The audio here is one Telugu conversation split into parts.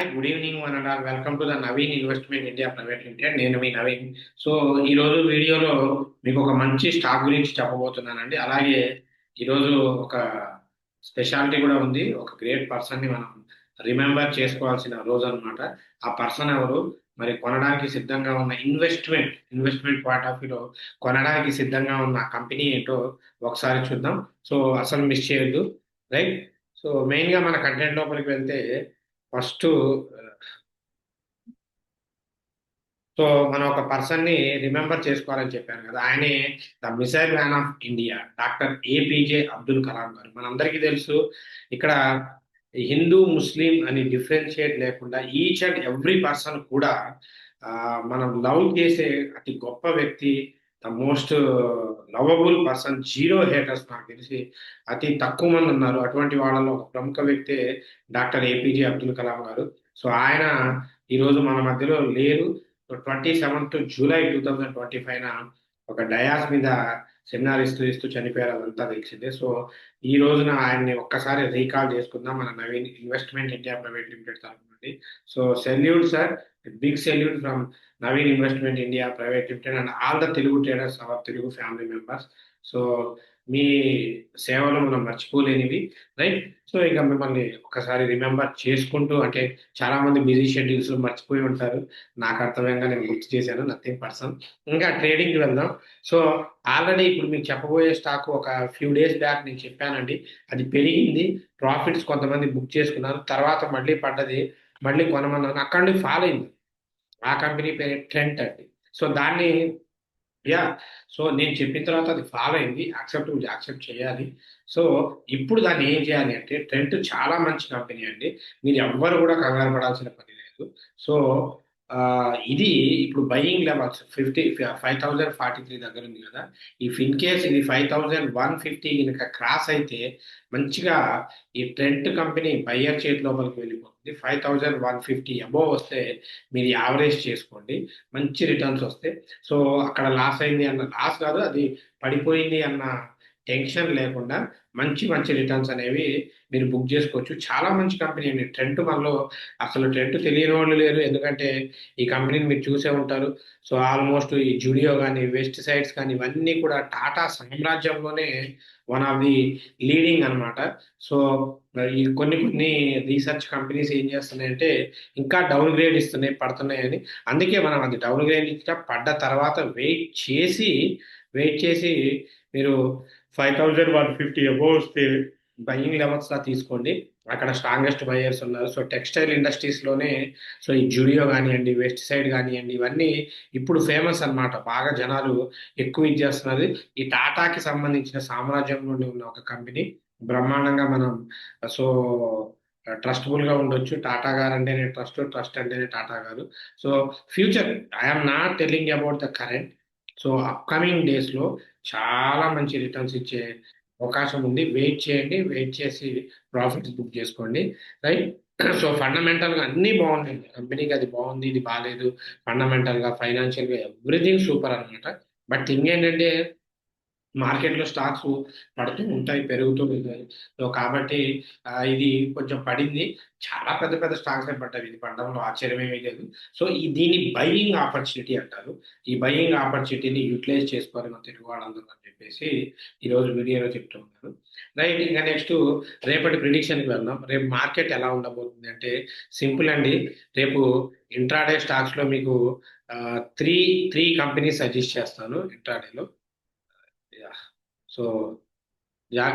Hi, good evening one and all. Welcome to the Naveen investment India private limited. నేను మీ నవీన్. సో ఈరోజు వీడియోలో మీకు ఒక మంచి స్టాక్ గురించి చెప్పబోతున్నానండి. అలాగే ఈరోజు ఒక స్పెషాలిటీ కూడా ఉంది. ఒక గ్రేట్ పర్సన్ని మనం రిమెంబర్ చేసుకోవాల్సిన రోజు అనమాట. ఆ పర్సన్ ఎవరు, మరి కొనడానికి సిద్ధంగా ఉన్న ఇన్వెస్ట్మెంట్ పాయింట్ ఆఫ్ వ్యూలో కొనడానికి సిద్ధంగా ఉన్న కంపెనీ ఏంటో ఒకసారి చూద్దాం. సో అసలు మిస్ చేయొద్దు, రైట్? సో మెయిన్గా మన కంటెంట్ లోపలికి వెళ్తే ఫస్ట్, సో మనం ఒక పర్సన్ ని రిమెంబర్ చేసుకోవాలని చెప్పాను కదా. ఆయనే the missile man of India, doctor APJ Abdul Kalam గారు. మనందరికీ తెలుసు, ఇక్కడ హిందూ ముస్లిం అని డిఫరెన్షియేట్ లేకుండా ఈచ్ అండ్ ఎవ్రీ పర్సన్ కూడా మనం లవ్ చేసే అతి గొప్ప వ్యక్తి, the most lovable person, zero haters. నాకు తెలిసి అతి తక్కువ మంది ఉన్నారు అటువంటి వాళ్ళలో ఒక ప్రముఖ వ్యక్తే డాక్టర్ ఏపీజే అబ్దుల్ కలాం గారు. సో ఆయన ఈరోజు మన మధ్యలో లేరు. 27th July 2025 ఒక డయాస్ మీద సెమినార్ ఇస్తూ చనిపోయారు. అదంతా తెలిసిందే. సో ఈ రోజున ఆయన్ని ఒక్కసారి రీకాల్ చేసుకుందాం మన Naveen investment India private limited తరఫు నుండి. So salute sir, big salute from Naveen investment India private limited and all the Telugu traders, our Telugu family members. So మీ సేవలు మనం మర్చిపోలేనివి, రైట్? సో ఇక మిమ్మల్ని ఒకసారి రిమెంబర్ చేసుకుంటూ, అంటే చాలా మంది బిజీ షెడ్యూల్స్ మర్చిపోయి ఉంటారు. నాకు అర్థమైంగా నేను గుర్తు చేశాను, నథింగ్ పర్సన్. ఇంకా ట్రేడింగ్కి వెళ్దాం. సో ఆల్రెడీ ఇప్పుడు మీకు చెప్పబోయే స్టాక్ ఒక ఫ్యూ డేస్ బ్యాక్ నేను చెప్పానండి. అది పెరిగింది, ప్రాఫిట్స్ కొంతమంది బుక్ చేసుకున్నారు, తర్వాత మళ్ళీ పడ్డది, మళ్ళీ కొనమన్నాను, అక్కడి నుండి ఫాలో అయింది. ఆ కంపెనీ పేరు ట్రెంట్ అండి. సో దాన్ని, యా, సో నేను చెప్పిన తర్వాత అది ఫాలో అయింది, యాక్సెప్ట్ చేయాలి. సో ఇప్పుడు దాన్ని ఏం చేయాలి అంటే, ట్రెంట్ చాలా మంచి కంపెనీ అండి, మీరు ఎవ్వరు కూడా కంగారు పడాల్సిన పని లేదు. సో ఇది ఇప్పుడు బయింగ్ లెవెల్స్ 5043 దగ్గర ఉంది కదా. ఇన్ కేస్ ఇది 5150 కనుక క్రాస్ అయితే మంచిగా ఈ ట్రెంట్ కంపెనీ బయ్యర్ చేతి లోపలికి వెళ్ళిపోతుంది. 5150 అబోవ్ వస్తే మీరు యావరేజ్ చేసుకోండి, మంచి రిటర్న్స్ వస్తాయి. సో అక్కడ లాస్ అయింది అన్న, లాస్ కాదు, అది పడిపోయింది అన్న టెన్షన్ లేకుండా మంచి మంచి రిటర్న్స్ అనేవి మీరు బుక్ చేసుకోవచ్చు. చాలా మంచి కంపెనీ అండి ట్రెంట్. మనలో అసలు ట్రెంట్ తెలియని వాళ్ళు లేరు, ఎందుకంటే ఈ కంపెనీని మీరు చూసే ఉంటారు. సో ఆల్మోస్ట్ ఈ జూడియో కానీ, వెస్ట్ సైడ్స్ కానీ, ఇవన్నీ కూడా టాటా సామ్రాజ్యంలోనే వన్ ఆఫ్ ది లీడింగ్ అనమాట. సో ఈ కొన్ని రీసెర్చ్ కంపెనీస్ ఏం చేస్తున్నాయంటే ఇంకా డౌన్ గ్రేడ్ ఇస్తున్నాయి, పడుతున్నాయని. అందుకే మనం అది డౌన్ గ్రేడ్ ఇచ్చా పడ్డ తర్వాత వెయిట్ చేసి మీరు 5150 అబోవ్ వస్తే బయింగ్ లెవెల్స్ లా తీసుకోండి. అక్కడ స్ట్రాంగెస్ట్ బయర్స్ ఉన్నారు. సో టెక్స్టైల్ ఇండస్ట్రీస్లోనే, సో ఈ జూడియో కానివ్వండి, వెస్ట్ సైడ్ కానివ్వండి, ఇవన్నీ ఇప్పుడు ఫేమస్ అన్నమాట. బాగా జనాలు ఎక్కువ ఇచ్చేస్తున్నది. ఈ టాటాకి సంబంధించిన సామ్రాజ్యం నుండి ఉన్న ఒక కంపెనీ, బ్రహ్మాండంగా మనం, సో ట్రస్టబుల్ గా ఉండొచ్చు. టాటా గారు అంటేనే ట్రస్ట్ అంటేనే టాటా గారు. So future, I'm not telling about the current. So upcoming days లో చాలా మంచి రిటర్న్స్ ఇచ్చే అవకాశం ఉంది. వెయిట్ చేయండి, వెయిట్ చేసి ప్రాఫిట్స్ బుక్ చేసుకోండి, రైట్? సో ఫండమెంటల్ గా అన్ని బాగున్నాయి కంపెనీకి, అది బాగుంది, ఇది బాగాలేదు. ఫండమెంటల్ గా, ఫైనాన్షియల్ గా ఎవ్రీథింగ్ సూపర్ అనమాట. బట్ థింగ్ ఏంటంటే, మార్కెట్లో స్టాక్స్ పడుతూ ఉంటాయి, పెరుగుతూ ఉంటాయి. సో కాబట్టి ఇది కొంచెం పడింది. చాలా పెద్ద పెద్ద స్టాక్స్ పడ్డాయి, ఇది పడడంలో ఆశ్చర్యమేమీ లేదు. సో దీన్ని బయింగ్ ఆపర్చునిటీ అంటారు. ఈ బయింగ్ ఆపర్చునిటీని యూటిలైజ్ చేసుకోవాలి మన తెలుగు వాళ్ళందరూ అని చెప్పేసి ఈరోజు వీడియోలో చెప్తూ ఉన్నాను, రైట్? ఇంకా నెక్స్ట్ రేపటి ప్రిడిక్షన్కి వెళ్దాం. రేపు మార్కెట్ ఎలా ఉండబోతుంది అంటే సింపుల్ అండి. రేపు ఇంట్రాడే స్టాక్స్లో మీకు త్రీ త్రీ కంపెనీస్ సజెస్ట్ చేస్తాను ఇంట్రాడేలో. సో యా,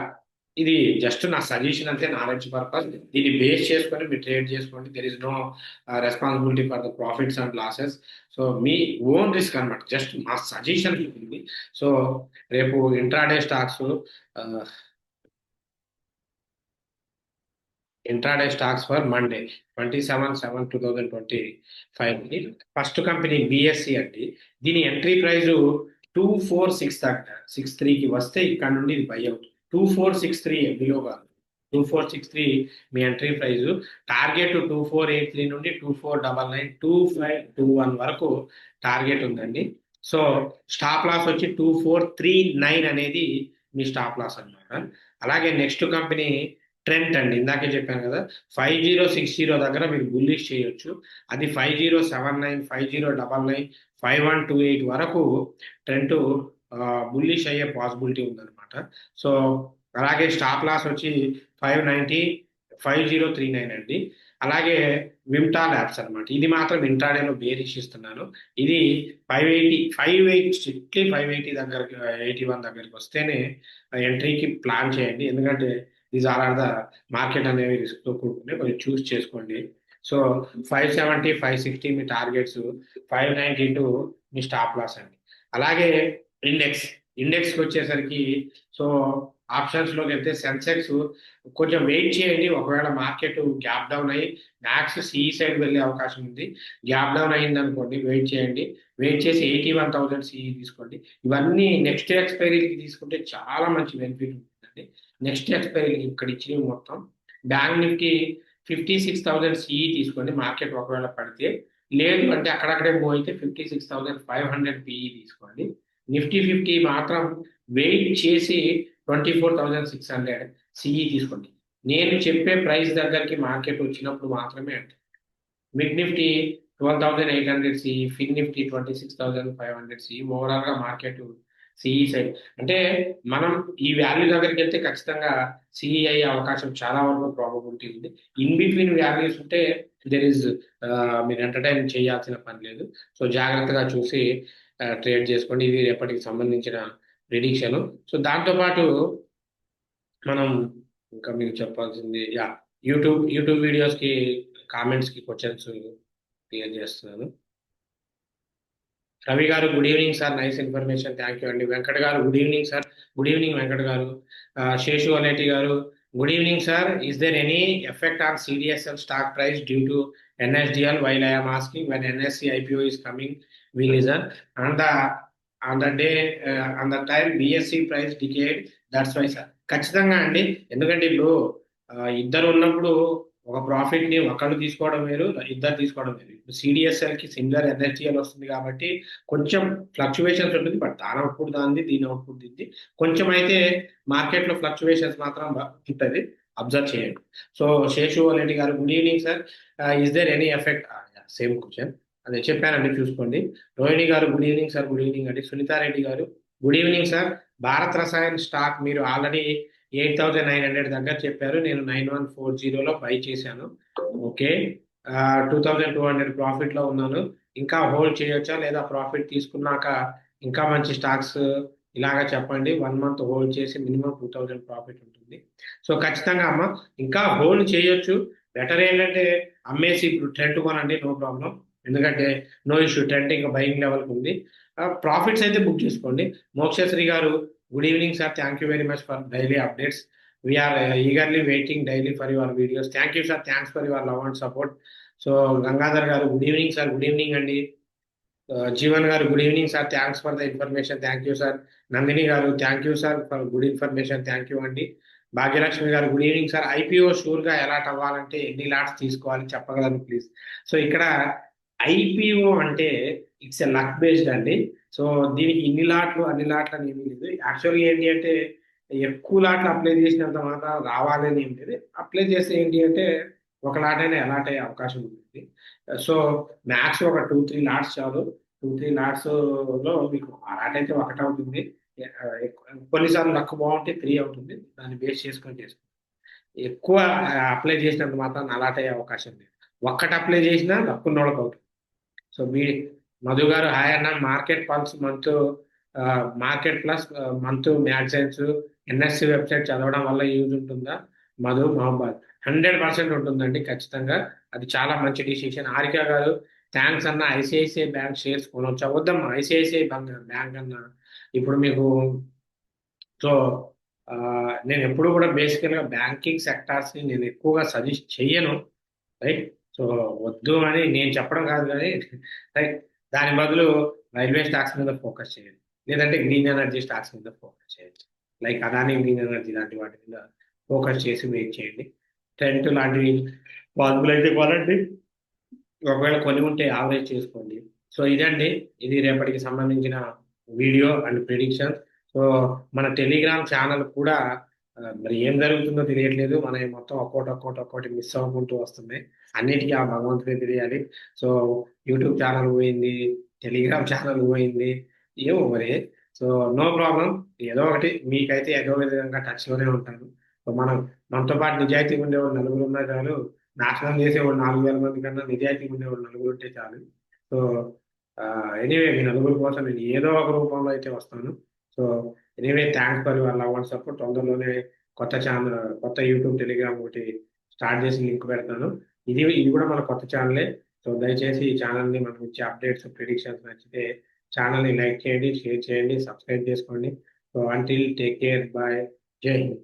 ఇది జస్ట్ నా సజెషన్ అంతే, నాలెడ్జ్ పర్పస్. దీన్ని బేస్ చేసుకొని మీరు ట్రేడ్ చేసుకోండి. There is no responsibility for the profits and losses. So మీ ఓన్ రిస్క్ అనమాట, జస్ట్ మా సజెషన్ ఉంది. సో రేపు intraday stocks for Monday 27/7/2025. First company BSE అండి. దీని ఎంట్రీ ప్రైస్ 2463కి వస్తే ఇక్కడ నుండి ఇది బై అవుతుంది. 2463 బిలో కాదు, 2463 మీ ఎంట్రీ ప్రైస్. టార్గెట్ 2483 నుండి 2499, 2521 వరకు టార్గెట్ ఉందండి. సో స్టాప్ లాస్ వచ్చి 2439 అనేది మీ స్టాప్ లాస్ అన్నమాట. అలాగే నెక్స్ట్ కంపెనీ ట్రెంట్ అండి, ఇందాకే చెప్పాను కదా, 5060 దగ్గర మీరు బుల్లిష్ చేయొచ్చు. అది 5079, 5099, 5128 వరకు ట్రెంట్ బుల్లిష్ అయ్యే పాసిబిలిటీ ఉందన్నమాట. సో అలాగే స్టాప్ లాస్ వచ్చి 590, 5039 అండి. అలాగే విమ్టా ల్యాబ్స్ అనమాట, ఇది మాత్రం ఇంట్రాడేలో బేరిష్ ఇస్తున్నాను. ఇది 580 స్ట్రిక్ట్లీ 580 దగ్గరికి, 81 దగ్గరికి వస్తేనే ఎంట్రీకి ప్లాన్ చేయండి. ఎందుకంటే దీస్ ఆర్ ద మార్కెట్ అనేవి రిస్క్ తో కూడుకుని కొంచెం చూస్ చేసుకోండి. సో 570, 560 మీ టార్గెట్స్, 592 మీ స్టాప్ లాస్ అండి. అలాగే ఇండెక్స్ ఇండెక్స్కి వచ్చేసరికి, సో ఆప్షన్స్ లోకి వెళ్తే సెన్సెక్స్ కొంచెం వెయిట్ చేయండి. ఒకవేళ మార్కెట్ గ్యాప్ డౌన్ అయ్యి మ్యాక్స్ సిఈ సైడ్ వెళ్ళే అవకాశం ఉంది. గ్యాప్ డౌన్ అయింది అనుకోండి, వెయిట్ చేయండి. వెయిట్ చేసి 81,000 సిఈ తీసుకోండి. ఇవన్నీ నెక్స్ట్ ఎక్స్పైరీకి తీసుకుంటే చాలా మంచి బెనిఫిట్ ఉంటుందండి. నెక్స్ట్ ఎక్స్పైరీకి ఇక్కడ ఇచ్చినవి మొత్తం. బ్యాంక్ నిఫ్టీ 56,000 సిఈ తీసుకోండి, మార్కెట్ ఒకవేళ పడితే. లేదు అంటే అక్కడక్కడే పోయితే 56,500 పిఈ తీసుకోండి. నిఫ్టీ 50 మాత్రం వెయిట్ చేసి 24,600 సిఈ తీసుకోండి. నేను చెప్పే ప్రైస్ దగ్గరికి మార్కెట్ వచ్చినప్పుడు మాత్రమే అంటే. మిడ్ నిఫ్టీ 12,800 సిఈ, ఫిన్ నిఫ్టీ 26,500 సిఈ, ఓవరాల్ గా మార్కెట్ సిఈ సైడ్ అంటే మనం ఈ వాల్యూ దగ్గరికి వెళ్తే ఖచ్చితంగా సిఈ అయ్యే అవకాశం చాలా వరకు ప్రాబబిలిటీ ఉంది. ఇన్ బిట్వీన్ వాల్యూస్ ఉంటే దెర్ ఇస్, మీరు ఎంటర్టైన్ చేయాల్సిన పని లేదు. సో జాగ్రత్తగా చూసి ట్రేడ్ చేసుకోండి. ఇది రేపటికి సంబంధించిన ప్రిడిక్షన్. సో దాంతోపాటు మనం ఇంకా మీకు చెప్పాల్సింది, యూట్యూబ్ వీడియోస్కి కామెంట్స్కి క్వశ్చన్స్ క్లియర్ చేస్తున్నాను. Ravi garu good evening sir, nice information, thank you అండి. Venkat garu good evening sir, good evening Venkat garu. Seshu Aleti garu good evening sir, is there any effect on CDSL stock price due to NSDL while I'm asking when NSE IPO is coming we listen on the day on the time BSE price decade, that's why sir. ఖచ్చితంగా అండి, ఎందుకంటే ఇప్పుడు ఇద్దరు ఉన్నప్పుడు ఒక ప్రాఫిట్ ని ఒకళ్ళు తీసుకోవడం వేరు, ఇద్దరు తీసుకోవడం వేరు. ఇప్పుడు సిడిఎస్ఎల్ కి సిమిలర్ ఎన్ఎస్డిఎల్ వస్తుంది కాబట్టి కొంచెం ఫ్లక్చువేషన్స్ ఉంటుంది. బట్ దాని అవుట్పుట్ దాన్ని, దీని అవుట్పుట్ దీన్ని, కొంచెం అయితే మార్కెట్ లో ఫ్లక్చువేషన్స్ మాత్రం ఉంటుంది, అబ్జర్వ్ చేయండి. So Seshu Reddy garu good evening sir, is there any effect, same question అదే చెప్పానండి, చూసుకోండి. Rohini garu good evening sir, good evening అండి. Sunitha Reddy garu good evening sir, Bharat Rasayan stock మీరు ఆల్రెడీ 8,900 దగ్గర చెప్పారు, నేను 9,140లో బై చేశాను. ఓకే, 2,200 ప్రాఫిట్ లో ఉన్నాను. ఇంకా హోల్డ్ చేయొచ్చా లేదా ప్రాఫిట్ తీసుకున్నాక ఇంకా మంచి స్టాక్స్ ఇలాగా చెప్పండి. 1 మంత్ హోల్డ్ చేసి మినిమం 2,000 ప్రాఫిట్ ఉంటుంది. సో ఖచ్చితంగా అమ్మ ఇంకా హోల్డ్ చేయొచ్చు. బెటర్ ఏంటంటే అమ్మేసి ఇప్పుడు ట్రెండ్ కొనండి, నో ప్రాబ్లం. ఎందుకంటే నో ఇష్యూ, ట్రెండ్ ఇంకా బయింగ్ లెవెల్కి ఉంది. ప్రాఫిట్స్ అయితే బుక్ చేసుకోండి. మోక్షశ్రీ గారు good evening sir, thank you very much for daily updates. We are eagerly waiting daily for your videos. Thank you sir, thanks for your love and support. So Gangadhar గారు good evening sir, good evening అండి. జీవన్ గారు good evening sir, thanks for the information, thank you sir. Nandini గారు thank you sir for good information, thank you అండి. భాగ్యలక్ష్మి గారు good evening sir, IPO sure గా అలాట్ అవ్వాలంటే ఎన్ని లాట్స్ తీసుకోవాలి చెప్పగలరు ప్లీజ్. సో ఇక్కడ ఐపీఓ అంటే ఇట్స్ ఎ లక్ బేస్డ్ అండి. సో దీనికి ఇన్ని లాట్లు అన్ని లాట్లు అని ఏమీ లేదు. యాక్చువల్గా ఏంటి అంటే ఎక్కువ లాట్లు అప్లై చేసినంత మాత్రం రావాలని ఏం లేదు. అప్లై చేస్తే ఏంటి అంటే ఒక లాట్ అయినా అలాట్ అయ్యే అవకాశం ఉంటుంది. సో మ్యాక్స్ ఒక 2-3 లాట్స్ చాలు. 2-3 లాట్స్ లో మీకు అలాట్ అయితే ఒకటి అవుతుంది. కొన్నిసార్లు లక్ బాగుంటే 3 అవుతుంది. దాన్ని బేస్ చేసుకొని చేసుకోండి. ఎక్కువ అప్లై చేసినంత మాత్రం అలాట్ అయ్యే అవకాశం లేదు. ఒక్కటి అప్లై చేసినా లక్ ఉన్నోళ్ళకి అవుతుంది. సో మీ మధు గారు హాయ్ అన్న, market pulse month, market plus month magazines NSC website చదవడం వల్ల యూజ్ ఉంటుందా? మధు మహబాద్ 100% ఉంటుందండి, ఖచ్చితంగా. అది చాలా మంచి డిసిషన్. హారిక గారు థ్యాంక్స్ అన్న, ఐసిఐసిఐ బ్యాంక్ షేర్స్ కొనవచ్చా? వద్దమ్మా, ఐసిఐసిఐ బ్యాంక్ అన్న ఇప్పుడు మీకు. సో నేను ఎప్పుడు కూడా బేసికల్గా బ్యాంకింగ్ సెక్టార్స్ ని నేను ఎక్కువగా సజెస్ట్ చెయ్యను, రైట్. సో వద్దు అని నేను చెప్పడం కాదు కానీ, రైట్, దాని బదులు రైల్వే స్టాక్స్ మీద ఫోకస్ చేయండి, లేదంటే గ్రీన్ ఎనర్జీ స్టాక్స్ మీద ఫోకస్ చేయండి. లైక్ అదాని గ్రీన్ ఎనర్జీ లాంటి వాటి మీద ఫోకస్ చేసి వెయిట్ చేయండి. టెంట్ లాంటివి పాసిబుల్ అయితే కొనండి, ఒకవేళ కొని ఉంటే యావరేజ్ చేసుకోండి. సో ఇదండి, ఇది రేపటికి సంబంధించిన వీడియో అండ్ ప్రిడిక్షన్. సో మన టెలిగ్రామ్ ఛానల్ కూడా మరి ఏం జరుగుతుందో తెలియట్లేదు. మన మొత్తం ఒక్కోటి మిస్ అవ్వకుంటూ వస్తున్నాయి. అన్నిటికీ ఆ భగవంతుడే తెలియాలి. సో యూట్యూబ్ ఛానల్ పోయింది, టెలిగ్రామ్ ఛానల్ పోయింది, ఏమో మరి. సో నో ప్రాబ్లం, ఏదో ఒకటి మీకైతే ఏదో విధంగా టచ్ లోనే ఉంటాను. సో మనతో పాటు నిజాయితీగా ఉండేవాడు నలుగురు ఉన్నా చాలు. నాశనం చేసేవాడు 4,000 మంది కన్నా నిజాయితీగా ఉండేవాడు నలుగురు ఉంటే చాలు. సో ఎనీవే, మీ నలుగురు కోసం నేను ఏదో ఒక రూపంలో అయితే వస్తాను. So anyway, thanks for your love and support. తొందరలోనే కొత్త ఛానల్, కొత్త యూట్యూబ్ టెలిగ్రామ్ ఒకటి స్టార్ట్ చేసి లింక్ పెడతాను. ఇది కూడా మన కొత్త ఛానలే. సో దయచేసి ఈ ఛానల్ని మనం ఇచ్చే అప్డేట్స్, ప్రిడిక్షన్స్ నచ్చితే ఛానల్ని లైక్ చేయండి, షేర్ చేయండి, సబ్స్క్రైబ్ చేసుకోండి. So until take care, bye, జై హింద్.